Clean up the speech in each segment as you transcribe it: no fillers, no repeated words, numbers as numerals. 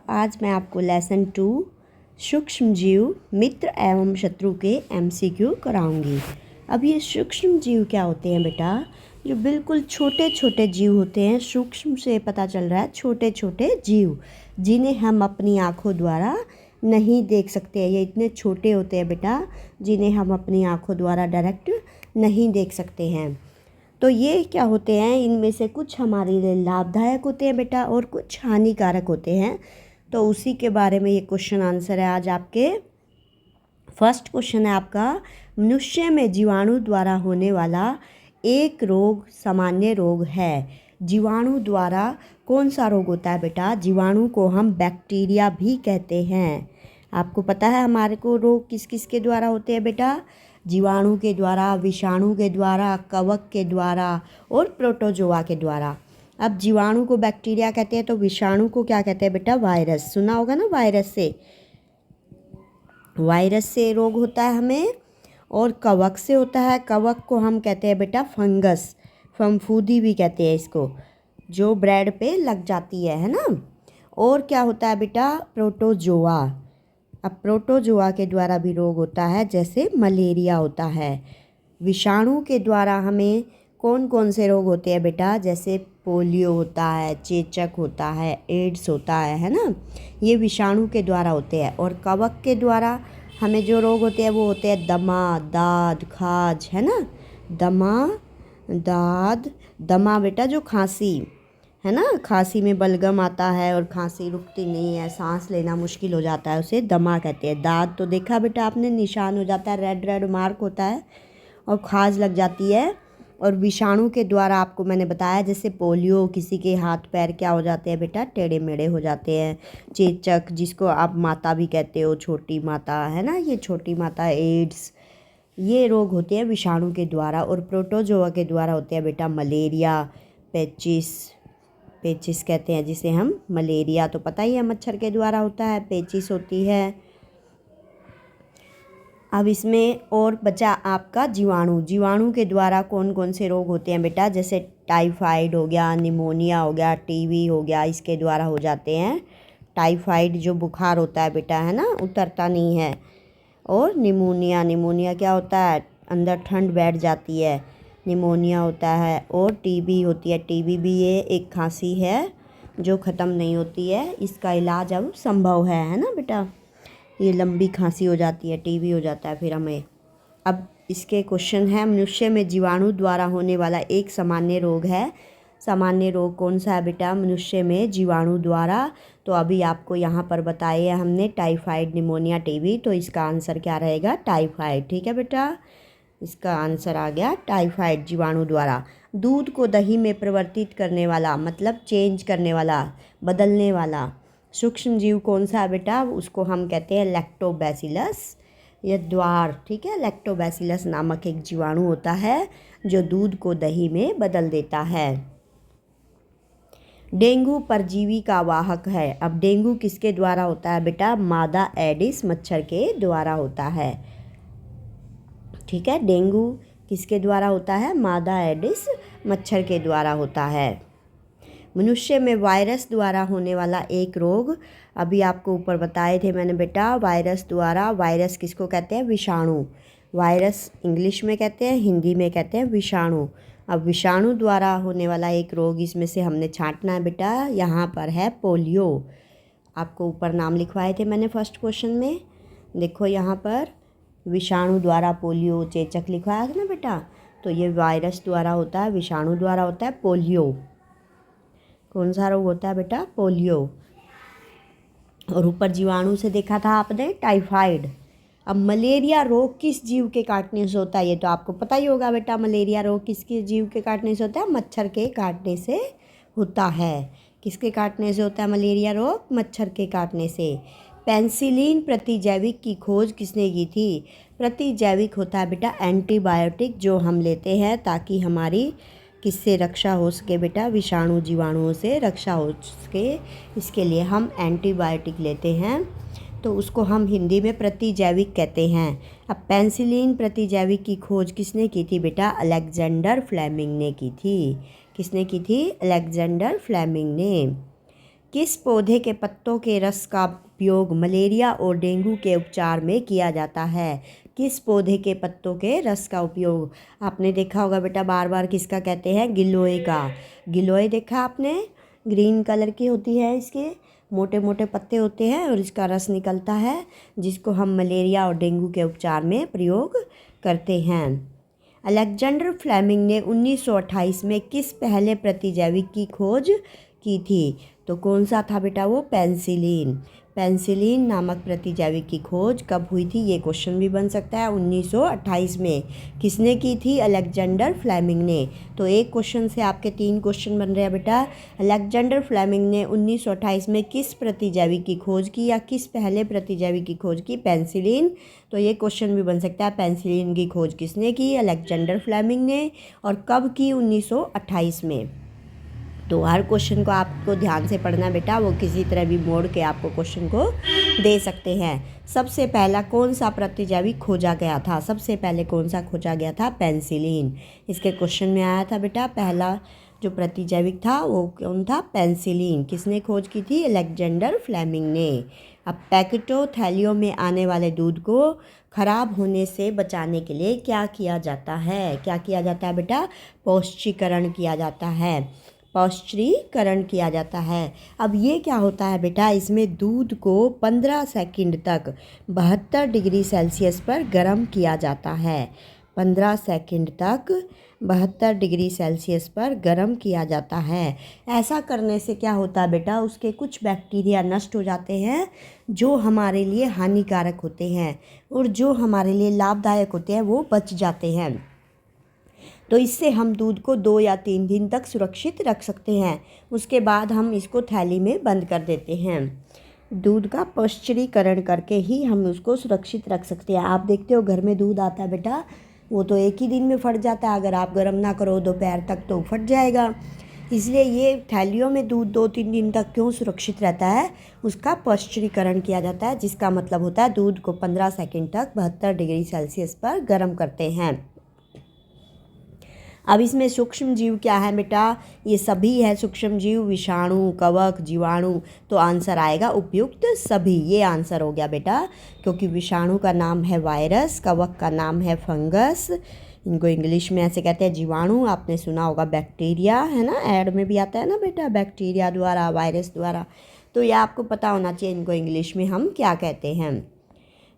आज मैं आपको लेसन 2 सूक्ष्म जीव मित्र एवं शत्रु के MCQ कराऊंगी। अब ये सूक्ष्म जीव क्या होते हैं बेटा? जो बिल्कुल छोटे छोटे जीव होते हैं। सूक्ष्म से पता चल रहा है छोटे छोटे जीव, जिन्हें हम अपनी आँखों द्वारा नहीं देख सकते। ये इतने छोटे होते हैं बेटा, जिन्हें हम अपनी आँखों द्वारा डायरेक्ट नहीं देख सकते हैं। तो ये क्या होते हैं, इनमें से कुछ हमारे लिए लाभदायक होते हैं बेटा और कुछ हानिकारक होते हैं। तो उसी के बारे में ये क्वेश्चन आंसर है आज आपके। फर्स्ट क्वेश्चन है आपका, मनुष्य में जीवाणु द्वारा होने वाला एक रोग सामान्य रोग है। जीवाणु द्वारा कौन सा रोग होता है बेटा? जीवाणु को हम बैक्टीरिया भी कहते हैं। आपको पता है हमारे को रोग किस किस के द्वारा होते हैं बेटा? जीवाणु के द्वारा, विषाणु के द्वारा, कवक के द्वारा और प्रोटोजोआ के द्वारा। अब जीवाणु को बैक्टीरिया कहते हैं तो विषाणु को क्या कहते हैं बेटा? वायरस। सुना होगा ना, वायरस से रोग होता है हमें। और कवक से होता है, कवक को हम कहते हैं बेटा फंगस, फफूंदी भी कहते हैं इसको, जो ब्रेड पे लग जाती है ना। और क्या होता है बेटा? प्रोटोजोआ। अब प्रोटोजोआ के द्वारा भी रोग होता है, जैसे मलेरिया होता है। विषाणु के द्वारा हमें कौन कौन से रोग होते हैं बेटा? जैसे पोलियो होता है, चेचक होता है, एड्स होता है ना। ये विषाणु के द्वारा होते हैं। और कवक के द्वारा हमें जो रोग होते हैं वो होते हैं दमा, दाद, खाज, है ना। दमा, दाद, दमा बेटा जो खांसी है ना, खांसी में बलगम आता है और खांसी रुकती नहीं है, सांस लेना मुश्किल हो जाता है, उसे दमा कहते हैं। दाद तो देखा बेटा आपने, निशान हो जाता है, रेड रेड मार्क होता है और खाज लग जाती है। और विषाणु के द्वारा आपको मैंने बताया, जैसे पोलियो, किसी के हाथ पैर क्या हो जाते हैं बेटा? टेढ़े मेढ़े हो जाते हैं। चेचक, जिसको आप माता भी कहते हो, छोटी माता है ना, ये छोटी माता। एड्स, ये रोग होते हैं विषाणु के द्वारा। और प्रोटोजोआ के द्वारा होते हैं बेटा मलेरिया, पेचिस कहते हैं जिसे हम। मलेरिया तो पता ही है मच्छर के द्वारा होता है, पेचिस होती है। अब इसमें और बचा आपका जीवाणु। जीवाणु के द्वारा कौन कौन से रोग होते हैं बेटा? जैसे टाइफाइड हो गया, निमोनिया हो गया, टीबी हो गया, इसके द्वारा हो जाते हैं। टाइफाइड जो बुखार होता है बेटा, है ना, उतरता नहीं है। और निमोनिया क्या होता है? अंदर ठंड बैठ जाती है, निमोनिया होता है। और टीबी होती है, टीबी भी ये एक खांसी है जो ख़त्म नहीं होती है। इसका इलाज अब संभव है ना बेटा। ये लंबी खांसी हो जाती है, टीबी हो जाता है फिर हमें। अब इसके क्वेश्चन है, मनुष्य में जीवाणु द्वारा होने वाला एक सामान्य रोग है। सामान्य रोग कौन सा है बेटा मनुष्य में जीवाणु द्वारा? तो अभी आपको यहाँ पर बताया है हमने, टाइफाइड, निमोनिया, टीबी। तो इसका आंसर क्या रहेगा? टाइफाइड। ठीक है बेटा, इसका आंसर आ गया टाइफाइड, जीवाणु द्वारा। दूध को दही में परिवर्तित करने वाला, मतलब चेंज करने वाला, बदलने वाला सूक्ष्म जीव कौन सा है बेटा? उसको हम कहते हैं लैक्टोबैसिलस, या द्वार। ठीक है, लैक्टोबैसिलस नामक एक जीवाणु होता है जो दूध को दही में बदल देता है। डेंगू परजीवी का वाहक है। अब डेंगू किसके द्वारा होता है बेटा? मादा एडिस मच्छर के द्वारा होता है। ठीक है, डेंगू किसके द्वारा होता है? मादा एडिस मच्छर के द्वारा होता है। मनुष्य में वायरस द्वारा होने वाला एक रोग, अभी आपको ऊपर बताए थे मैंने बेटा, वायरस द्वारा। वायरस किसको कहते हैं? विषाणु। वायरस इंग्लिश में कहते हैं, हिंदी में कहते हैं विषाणु। अब विषाणु द्वारा होने वाला एक रोग, इसमें से हमने छांटना है बेटा। यहाँ पर है पोलियो। आपको ऊपर नाम लिखवाए थे मैंने फर्स्ट क्वेश्चन में, देखो यहाँ पर विषाणु द्वारा पोलियो, चेचक लिखवाया था ना बेटा। तो ये वायरस द्वारा होता है, विषाणु द्वारा होता है पोलियो। कौन सा रोग होता है बेटा? पोलियो। और ऊपर जीवाणु से देखा था आपने टाइफाइड। अब मलेरिया रोग किस जीव के काटने से होता है? ये तो आपको पता ही होगा बेटा, मलेरिया रोग किसके जीव के काटने से होता है? मच्छर के काटने से होता है। किसके काटने से होता है मलेरिया रोग? मच्छर के काटने से। पेनिसिलिन प्रतिजैविक की खोज किसने की थी? प्रतिजैविक होता है बेटा एंटीबायोटिक, जो हम लेते हैं ताकि हमारी किससे रक्षा हो सके बेटा? विषाणु जीवाणुओं से रक्षा हो सके, इसके लिए हम एंटीबायोटिक लेते हैं। तो उसको हम हिंदी में प्रतिजैविक कहते हैं। अब पेनिसिलिन प्रतिजैविक की खोज किसने की थी बेटा? अलेक्जेंडर फ्लेमिंग ने की थी। किसने की थी? अलेक्जेंडर फ्लेमिंग ने। किस पौधे के पत्तों के रस का उपयोग मलेरिया और डेंगू के उपचार में किया जाता है? किस पौधे के पत्तों के रस का उपयोग? आपने देखा होगा बेटा, बार बार किसका कहते हैं? गिलोय का। गिलोय देखा आपने? ग्रीन कलर की होती है, इसके मोटे मोटे पत्ते होते हैं और इसका रस निकलता है, जिसको हम मलेरिया और डेंगू के उपचार में प्रयोग करते हैं। अलेक्जेंडर फ्लेमिंग ने 1928 में किस पहले प्रतिजैविक की खोज की थी? तो कौन सा था बेटा वो? पेंसिलिन। पेंसिलिन नामक प्रतिजैविक की खोज कब हुई थी? ये क्वेश्चन भी बन सकता है। 1928 में। किसने की थी? अलेक्जेंडर फ्लेमिंग ने। तो एक क्वेश्चन से आपके 3 क्वेश्चन बन रहे हैं बेटा। अलेक्जेंडर फ्लेमिंग ने 1928 में किस प्रतिजैविक की खोज की या किस पहले प्रतिजैविक की खोज की? पेंसिलिन। तो ये क्वेश्चन भी बन सकता है, पेंसिलिन की खोज किसने की? अलेक्जेंडर फ्लेमिंग ने। और कब की? 1928 में। तो हर क्वेश्चन को आपको ध्यान से पढ़ना बेटा, वो किसी तरह भी मोड़ के आपको क्वेश्चन को दे सकते हैं। सबसे पहला कौन सा प्रतिजैविक खोजा गया था? सबसे पहले कौन सा खोजा गया था? पेंसिलिन। इसके क्वेश्चन में आया था बेटा, पहला जो प्रतिजैविक था वो कौन था? पेंसिलिन। किसने खोज की थी? अलेक्जेंडर फ्लेमिंग ने। अब पैकेटों थैलियों में आने वाले दूध को खराब होने से बचाने के लिए क्या किया जाता है? क्या किया जाता है बेटा? पौष्टिकरण किया जाता है। पौष्टिकरण किया जाता है। अब ये क्या होता है बेटा? इसमें दूध को 15 सेकंड तक 72 डिग्री सेल्सियस पर गर्म किया जाता है। 15 सेकंड तक 72 डिग्री सेल्सियस पर गर्म किया जाता है। ऐसा करने से क्या होता है बेटा? उसके कुछ बैक्टीरिया नष्ट हो जाते हैं जो हमारे लिए हानिकारक होते हैं, और जो हमारे लिए लाभदायक होते हैं वो बच जाते हैं। तो इससे हम दूध को 2 या 3 दिन तक सुरक्षित रख सकते हैं। उसके बाद हम इसको थैली में बंद कर देते हैं। दूध का पौष्टिकरण करके ही हम उसको सुरक्षित रख सकते हैं। आप देखते हो घर में दूध आता है बेटा, वो तो एक ही दिन में फट जाता है। अगर आप गर्म ना करो दोपहर तक तो फट जाएगा। इसलिए ये थैलियों में दूध 2-3 दिन तक क्यों सुरक्षित रहता है? उसका पौष्टिकरण किया जाता है, जिसका मतलब होता है दूध को 15 सेकंड तक 72 डिग्री सेल्सियस पर गर्म करते हैं। अब इसमें सूक्ष्म जीव क्या है बेटा? ये सभी है सूक्ष्म जीव, विषाणु, कवक, जीवाणु। तो आंसर आएगा उपयुक्त सभी। ये आंसर हो गया बेटा, क्योंकि विषाणु का नाम है वायरस, कवक का नाम है फंगस, इनको इंग्लिश में ऐसे कहते हैं जीवाणु। आपने सुना होगा बैक्टीरिया, है ना, ऐड में भी आता है ना बेटा, बैक्टीरिया द्वारा, वायरस द्वारा। तो ये आपको पता होना चाहिए इनको इंग्लिश में हम क्या कहते हैं।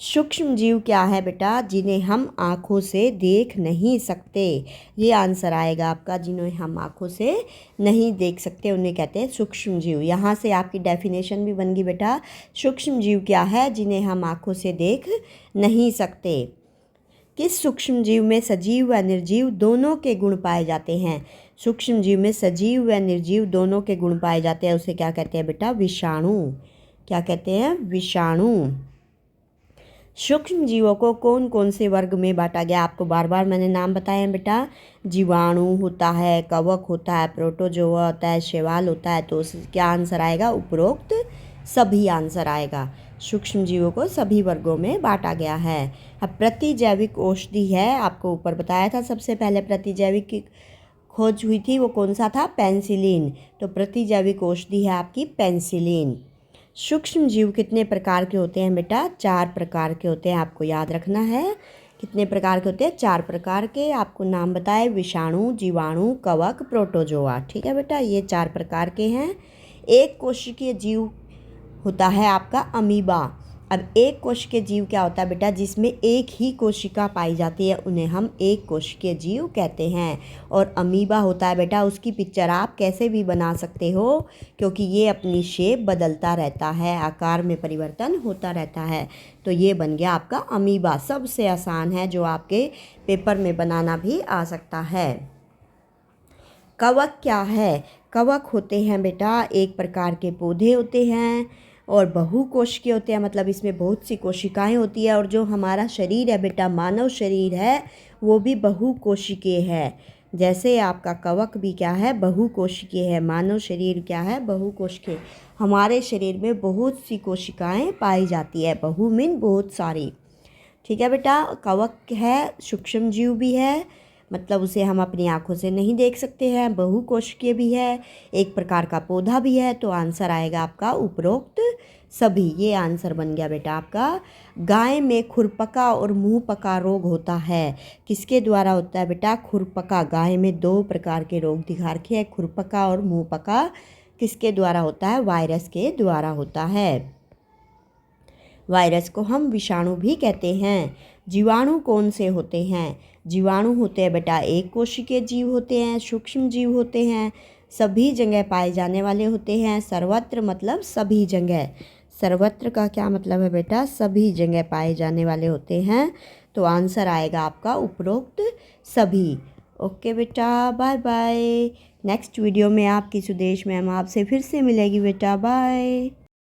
सूक्ष्म जीव क्या है बेटा? जिन्हें हम आँखों से देख नहीं सकते। ये आंसर आएगा आपका, जिन्हें हम आँखों से नहीं देख सकते उन्हें कहते हैं सूक्ष्म जीव। यहाँ से आपकी डेफिनेशन भी बन गई बेटा। सूक्ष्म जीव क्या है? जिन्हें हम आँखों से देख नहीं सकते। किस सूक्ष्म जीव में सजीव व निर्जीव दोनों के गुण पाए जाते हैं? सूक्ष्म जीव में सजीव व निर्जीव दोनों के गुण पाए जाते हैं, उसे क्या कहते हैं बेटा? विषाणु। क्या कहते हैं? विषाणु। सूक्ष्म जीवों को कौन कौन से वर्ग में बांटा गया? आपको बार बार मैंने नाम बताए हैं बेटा। जीवाणु होता है, कवक होता है, प्रोटोजोआ होता है, शैवाल होता है। तो क्या आंसर आएगा? उपरोक्त सभी आंसर आएगा। सूक्ष्म जीवों को सभी वर्गों में बांटा गया है। अब प्रतिजैविक औषधि है, आपको ऊपर बताया था सबसे पहले प्रतिजैविक की खोज हुई थी, वो कौन सा था? पेंसिलिन। तो प्रतिजैविक औषधि है आपकी पेंसिलिन। सूक्ष्म जीव कितने प्रकार के होते हैं बेटा? 4 प्रकार के होते हैं, आपको याद रखना है। कितने प्रकार के होते हैं? 4 प्रकार के। आपको नाम बताए, विषाणु, जीवाणु, कवक, प्रोटोजोआ। ठीक है बेटा, ये 4 प्रकार के हैं। एक कोशिकीय जीव होता है आपका अमीबा। अब एक कोशिकीय जीव क्या होता है बेटा? जिसमें एक ही कोशिका पाई जाती है, उन्हें हम एक कोशिकीय जीव कहते हैं। और अमीबा होता है बेटा, उसकी पिक्चर आप कैसे भी बना सकते हो, क्योंकि ये अपनी शेप बदलता रहता है, आकार में परिवर्तन होता रहता है। तो ये बन गया आपका अमीबा। सबसे आसान है, जो आपके पेपर में बनाना भी आ सकता है। कवक क्या है? कवक होते हैं बेटा एक प्रकार के पौधे होते हैं और बहुकोशिकीय होते हैं, मतलब इसमें बहुत सी कोशिकाएं होती है। और जो हमारा शरीर है बेटा, मानव शरीर है, वो भी बहुकोशिकीय है। जैसे आपका कवक भी क्या है? बहुकोशिकीय है। मानव शरीर क्या है? बहुकोशिकीय। हमारे शरीर में बहुत सी कोशिकाएं पाई जाती है, बहु मीन बहुत सारी। ठीक है बेटा, कवक है, सूक्ष्म जीव भी है, मतलब उसे हम अपनी आँखों से नहीं देख सकते हैं, बहुकोशिकीय भी है, एक प्रकार का पौधा भी है। तो आंसर आएगा आपका उपरोक्त सभी। ये आंसर बन गया बेटा आपका। गाय में खुरपका और मुंहपका रोग होता है, किसके द्वारा होता है बेटा? खुरपका। गाय में 2 प्रकार के रोग दिखा रखे हैं, खुरपका और मुंहपका। किसके द्वारा होता है? वायरस के द्वारा होता है। वायरस को हम विषाणु भी कहते हैं। जीवाणु कौन से होते हैं? जीवाणु होते हैं बेटा एक कोशिकीय जीव होते हैं, सूक्ष्म जीव होते हैं, सभी जगह पाए जाने वाले होते हैं। सर्वत्र मतलब सभी जगह। सर्वत्र का क्या मतलब है बेटा? सभी जगह पाए जाने वाले होते हैं। तो आंसर आएगा आपका उपरोक्त सभी। ओके बेटा, बाय बाय। नेक्स्ट वीडियो में आपकी सुदेश मैम आपसे फिर से मिलेगी बेटा। बाय।